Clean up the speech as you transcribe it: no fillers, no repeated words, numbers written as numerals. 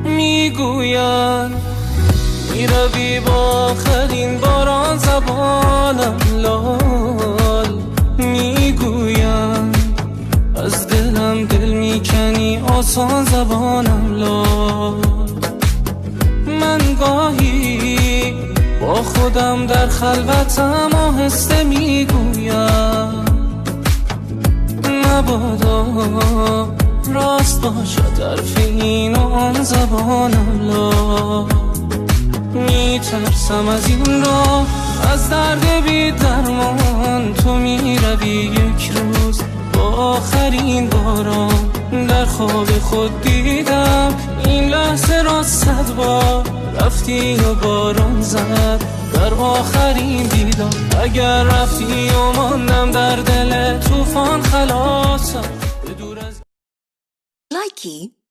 میگویم میروی با آخرین باران زبانم لال، میگویم از دلم دل میکنی آسان زبانم لال. من گاهی با خودم در خلوتم آهسته میگویم مبادا راست باشد حرف این و آن زبانم لا. میترسم از این راه، از درد بی درمان تو میروی یک روز با آخرین باران. در خواب خود دیدم این لحظه را 100 بار، رفتی و باران زد در آخرین دیدم. اگر رفتی و ماندم در دل طوفان خلاصم به دور از Likey